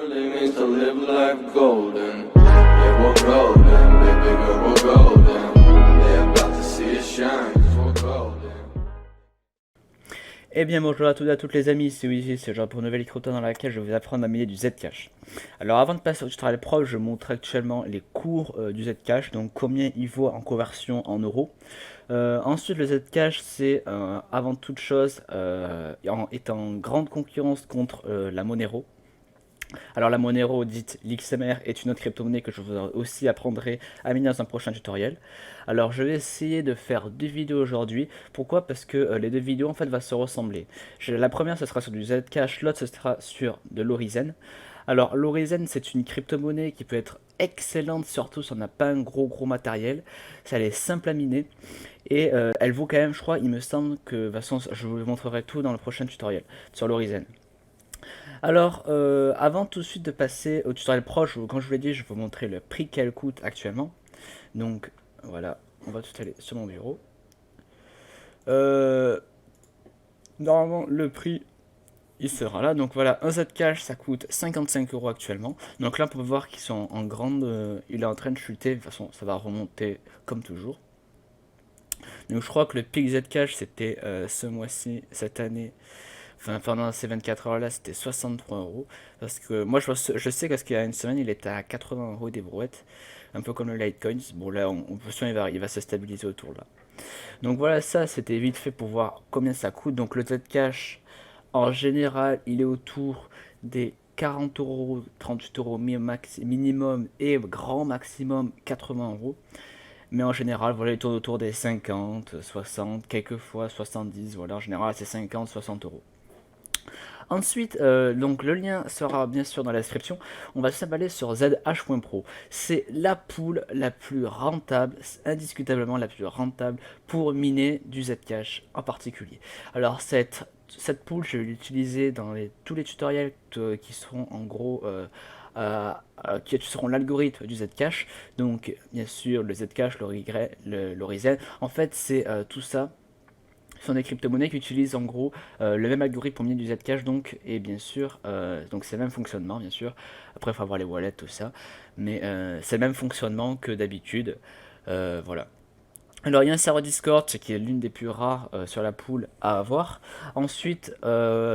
really means to live life golden. Yeah, we're golden, baby girl, we're golden. They're about to see us shine, 'cause we're golden. Eh bien bonjour à tous et à toutes les amis, c'est Wizy, c'est genre pour une nouvelle micro dans laquelle je vais vous apprendre à miner du Zcash. Alors avant de passer au tutoriel pro, je montre actuellement les cours du Zcash, donc combien il vaut en conversion en euros. Ensuite le Zcash c'est avant toute chose est en grande concurrence contre la Monero. Alors la Monero dite l'XMR est une autre crypto-monnaie que je vous aussi apprendrai à miner dans un prochain tutoriel. Alors je vais essayer de faire deux vidéos aujourd'hui. Pourquoi? Parce que les deux vidéos en fait vont se ressembler. La première ce sera sur du Zcash, l'autre ce sera sur de l'Orizen. Alors l'Orizen c'est une crypto-monnaie qui peut être excellente, surtout si on n'a pas un gros matériel. Ça elle est simple à miner. Et elle vaut quand même, je crois, il me semble que de toute façon je vous montrerai tout dans le prochain tutoriel sur l'Orizen. Alors, avant tout de suite de passer au tutoriel proche, comme je vous l'ai dit, je vais vous montrer le prix qu'elle coûte actuellement. Donc, voilà, on va tout aller sur mon bureau. Normalement, le prix, il sera là. Donc voilà, un Zcash, ça coûte 55 € actuellement. Donc là, on peut voir qu'ils sont en grande... il est en train de chuter, de toute façon, ça va remonter comme toujours. Donc je crois que le pic Zcash, c'était ce mois-ci, cette année... Enfin, pendant ces 24 heures là, c'était 63 €. Parce que moi, je sais parce qu'il y a une semaine, il était à 80 € des brouettes. Un peu comme le Litecoin. Bon, là, on peut sûr, il va se stabiliser autour là. Donc voilà, ça, c'était vite fait pour voir combien ça coûte. Donc le Zcash, en général, il est autour des 40 €, 38 € minimum et grand maximum 80 €. Mais en général, voilà, il tourne autour des 50, 60, quelquefois 70. Voilà, en général, c'est 50, 60 €. Ensuite, donc le lien sera bien sûr dans la description. On va s'aballer sur zh.pro. C'est la pool la plus rentable, indiscutablement la plus rentable pour miner du Zcash en particulier. Alors cette pool, je vais l'utiliser dans tous les tutoriels qui seront en gros qui seront l'algorithme du Zcash. Donc bien sûr le Zcash, l'Orizen. En fait c'est tout ça. Ce sont des crypto-monnaies qui utilisent en gros le même algorithme pour miner du Zcash, donc, et bien sûr, donc c'est le même fonctionnement, bien sûr. Après, il faut avoir les wallets, tout ça, mais c'est le même fonctionnement que d'habitude. Voilà. Alors, il y a un serveur Discord, ce qui est l'une des plus rares sur la pool à avoir. Ensuite,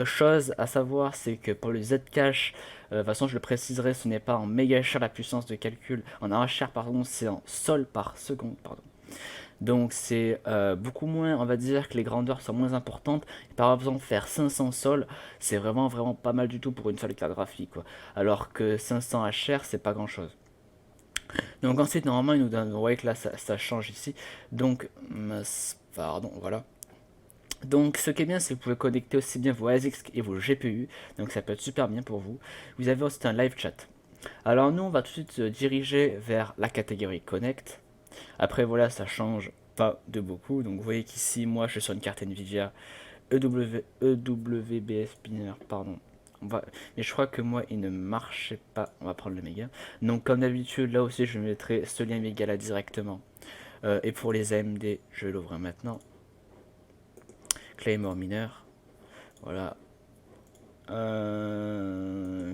chose à savoir, c'est que pour le Zcash, de toute façon, je le préciserai, ce n'est pas en méga share la puissance de calcul, en arachère, pardon, c'est en sol par seconde, pardon. Donc c'est beaucoup moins, on va dire que les grandeurs sont moins importantes. Par exemple, faire 500 sols, c'est vraiment pas mal du tout pour une seule carte graphique, quoi. Alors que 500 HR, c'est pas grand chose. Donc ensuite, normalement, il nous donne, vous voyez que là, ça change ici. Donc, pardon, voilà. Donc ce qui est bien, c'est que vous pouvez connecter aussi bien vos ASIC et vos GPU. Donc ça peut être super bien pour vous. Vous avez aussi un live chat. Alors nous, on va tout de suite se diriger vers la catégorie Connect. Après voilà, ça change pas de beaucoup. Donc vous voyez qu'ici, moi je suis sur une carte Nvidia EWBS Spinner, pardon. Mais je crois que moi il ne marchait pas. On va prendre le méga. Donc comme d'habitude, là aussi je mettrai ce lien méga là directement. Et pour les AMD, je vais l'ouvrir maintenant. Claymore mineur. Voilà.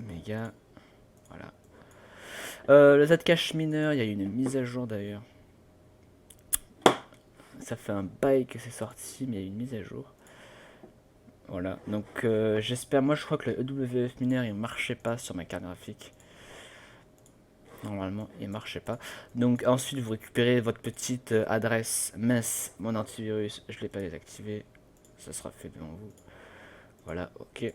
Méga. Voilà. Le Zcash mineur, il y a eu une mise à jour d'ailleurs. Ça fait un bail que c'est sorti, mais il y a une mise à jour. Voilà, donc j'espère, moi je crois que le EWF mineur il marchait pas sur ma carte graphique. Normalement il marchait pas. Donc ensuite vous récupérez votre petite adresse mince, mon antivirus, je l'ai pas désactivé. Ça sera fait devant vous. Voilà, ok.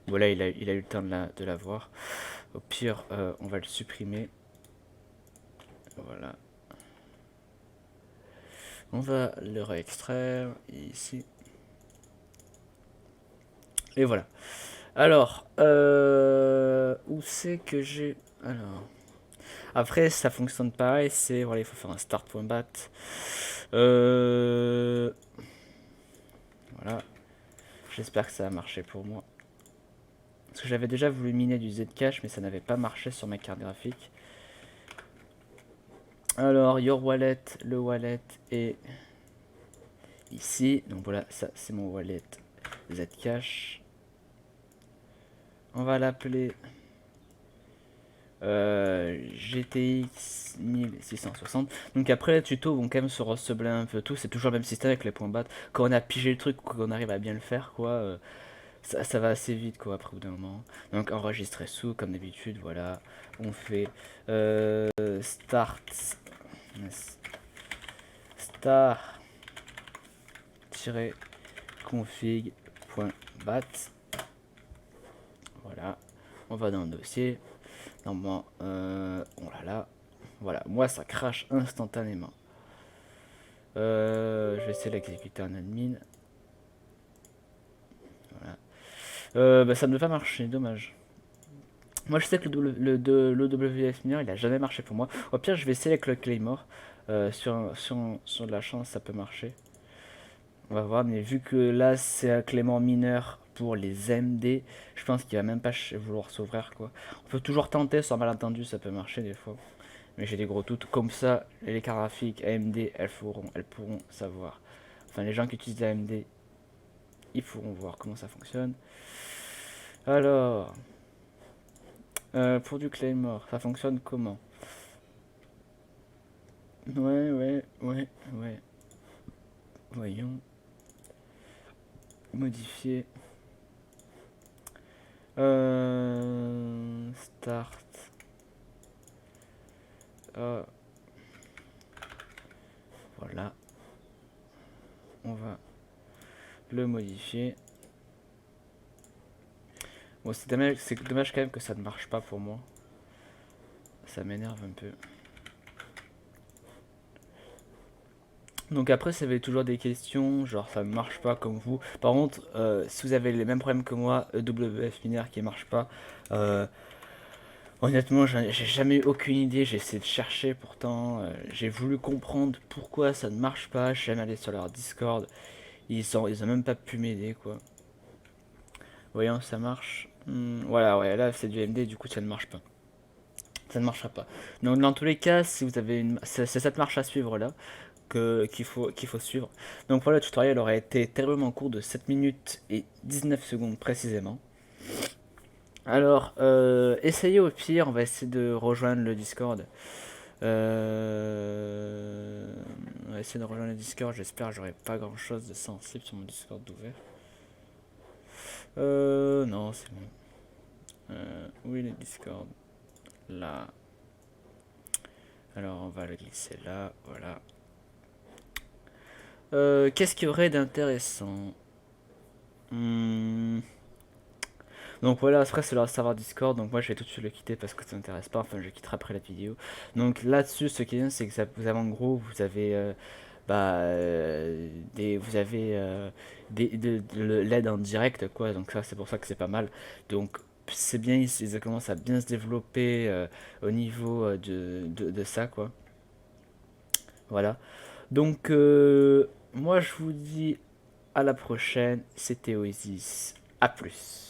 Voilà, il a eu le temps de la voir. Au pire, on va le supprimer. Voilà. On va le réextraire ici. Et voilà. Alors, où c'est que j'ai... Alors... Après, ça fonctionne pareil, c'est... Voilà, il faut faire un start.bat. Voilà. J'espère que ça a marché pour moi. Parce que j'avais déjà voulu miner du Zcash, mais ça n'avait pas marché sur ma carte graphique. Alors, Your Wallet, le wallet est ici. Donc voilà, ça c'est mon wallet Zcash. On va l'appeler GTX 1660. Donc après les tutos vont quand même se ressembler un peu tout. C'est toujours le même système avec les points bat. Quand on a pigé le truc, qu'on arrive à bien le faire, quoi, ça va assez vite, quoi, après au bout d'un moment. Donc enregistrer sous, comme d'habitude, voilà. On fait start star-config.bat. Voilà. On va dans le dossier. Normalement, oh là là. Voilà, moi ça crache instantanément. Je vais essayer d'exécuter en admin. Voilà. Bah, ça ne veut pas marcher, dommage. Moi je sais que l'OWF Miner il a jamais marché pour moi. Au pire, je vais essayer avec le Claymore. Sur de la chance, ça peut marcher. On va voir, mais vu que là c'est un Claymore mineur pour les AMD, je pense qu'il va même pas vouloir s'ouvrir, quoi. On peut toujours tenter, sans malentendu, ça peut marcher des fois. Mais j'ai des gros doutes. Comme ça, les cartes graphiques AMD, elles pourront savoir. Enfin, les gens qui utilisent AMD, ils pourront voir comment ça fonctionne. Alors, pour du Claymore, ça fonctionne comment? Ouais. Voyons. Modifier. Start. Voilà. On va le modifier. Bon, c'est dommage quand même que ça ne marche pas pour moi. Ça m'énerve un peu. Donc après, ça avait toujours des questions, genre ça ne marche pas comme vous. Par contre, si vous avez les mêmes problèmes que moi, EWF Miner qui marche pas, honnêtement, j'ai jamais eu aucune idée. J'ai essayé de chercher pourtant, j'ai voulu comprendre pourquoi ça ne marche pas. Je suis jamais allé sur leur Discord, ils ont même pas pu m'aider, quoi. Voyons, ça marche. Voilà, ouais, là c'est du MD, du coup ça ne marche pas. Ça ne marchera pas. Donc dans tous les cas, si vous avez c'est cette marche à suivre là qu'il faut suivre. Donc voilà, le tutoriel aurait été terriblement court de 7 minutes et 19 secondes précisément. Alors, essayez au pire, on va essayer de rejoindre le Discord. On va essayer de rejoindre le Discord, j'espère que j'aurai pas grand chose de sensible sur mon Discord d'ouvert. Non, c'est bon. Où est le Discord? Là. Alors, on va le glisser là, voilà. Qu'est-ce qu'il y aurait d'intéressant? Donc voilà, après c'est leur serveur Discord, donc moi je vais tout de suite le quitter parce que ça m'intéresse pas, enfin je quitterai après la vidéo. Donc là-dessus, ce qui est bien, c'est que vous avez en gros, vous avez de l'aide en direct, quoi, donc ça c'est pour ça que c'est pas mal. Donc c'est bien, ils commencent à bien se développer au niveau de ça, quoi. Voilà. Donc moi je vous dis à la prochaine, c'était Oasis, à plus.